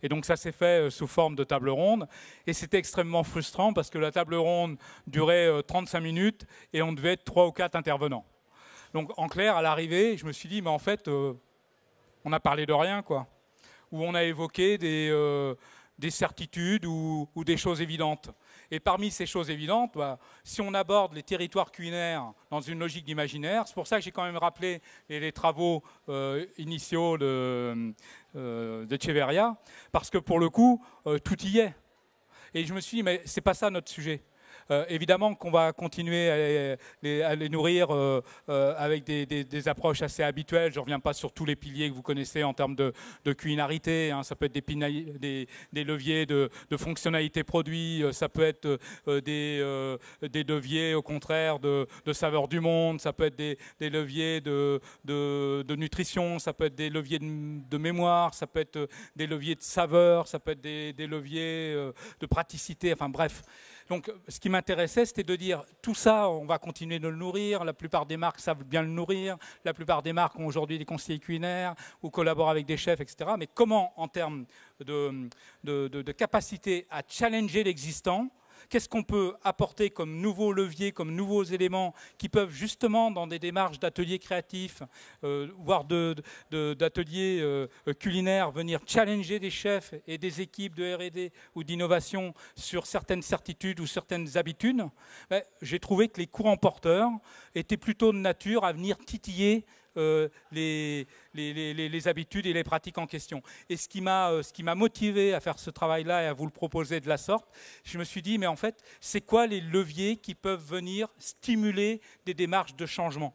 Et donc ça s'est fait sous forme de table ronde. Et c'était extrêmement frustrant parce que la table ronde durait 35 minutes et on devait être 3 ou 4 intervenants. Donc en clair, à l'arrivée, je me suis dit, mais en fait, on a parlé de rien, quoi. Ou on a évoqué des certitudes ou des choses évidentes. Et parmi ces choses évidentes, si on aborde les territoires culinaires dans une logique d'imaginaire, c'est pour ça que j'ai quand même rappelé les travaux initiaux d'Echeverria, parce que pour le coup, tout y est. Et je me suis dit, mais c'est pas ça notre sujet. Évidemment qu'on va continuer à les nourrir avec des approches assez habituelles. Je ne reviens pas sur tous les piliers que vous connaissez en termes de culinarité. Ça peut être des leviers de fonctionnalité produit, ça peut être des leviers au contraire de saveur du monde, ça peut être des leviers de nutrition, ça peut être des leviers de mémoire, ça peut être des leviers de saveur, ça peut être des leviers de praticité, enfin bref. Donc, ce qui m'intéressait, c'était de dire, tout ça, on va continuer de le nourrir. La plupart des marques savent bien le nourrir. La plupart des marques ont aujourd'hui des conseillers culinaires ou collaborent avec des chefs, etc. Mais comment, en termes de capacité à challenger l'existant, qu'est-ce qu'on peut apporter comme nouveaux leviers, comme nouveaux éléments qui peuvent justement, dans des démarches d'ateliers créatifs, voire d'ateliers culinaires, venir challenger des chefs et des équipes de R&D ou d'innovation sur certaines certitudes ou certaines habitudes. J'ai trouvé que les courants porteurs étaient plutôt de nature à venir titiller les habitudes et les pratiques en question. Et ce qui m'a motivé à faire ce travail-là et à vous le proposer de la sorte, je me suis dit, mais en fait, c'est quoi les leviers qui peuvent venir stimuler des démarches de changement ?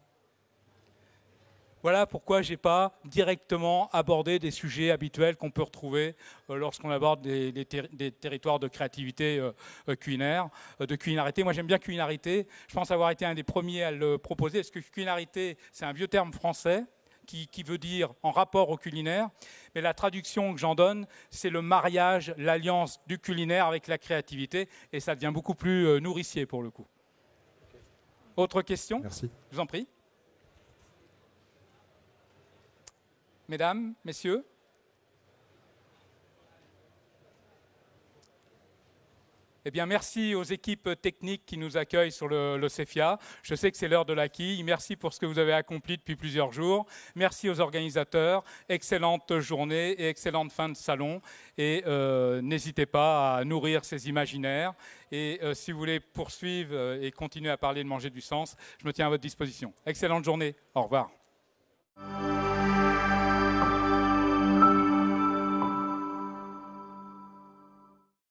Voilà pourquoi je n'ai pas directement abordé des sujets habituels qu'on peut retrouver lorsqu'on aborde des territoires de créativité culinaire, de culinarité. Moi, j'aime bien culinarité. Je pense avoir été un des premiers à le proposer, parce que culinarité, c'est un vieux terme français qui veut dire en rapport au culinaire. Mais la traduction que j'en donne, c'est le mariage, l'alliance du culinaire avec la créativité. Et ça devient beaucoup plus nourricier pour le coup. Autre question ? Merci. Je vous en prie. Mesdames, messieurs. Eh bien, merci aux équipes techniques qui nous accueillent sur le CEFIA. Je sais que c'est l'heure de la quille. Merci pour ce que vous avez accompli depuis plusieurs jours. Merci aux organisateurs. Excellente journée et excellente fin de salon. Et n'hésitez pas à nourrir ces imaginaires. Et si vous voulez poursuivre et continuer à parler de manger du sens, je me tiens à votre disposition. Excellente journée. Au revoir.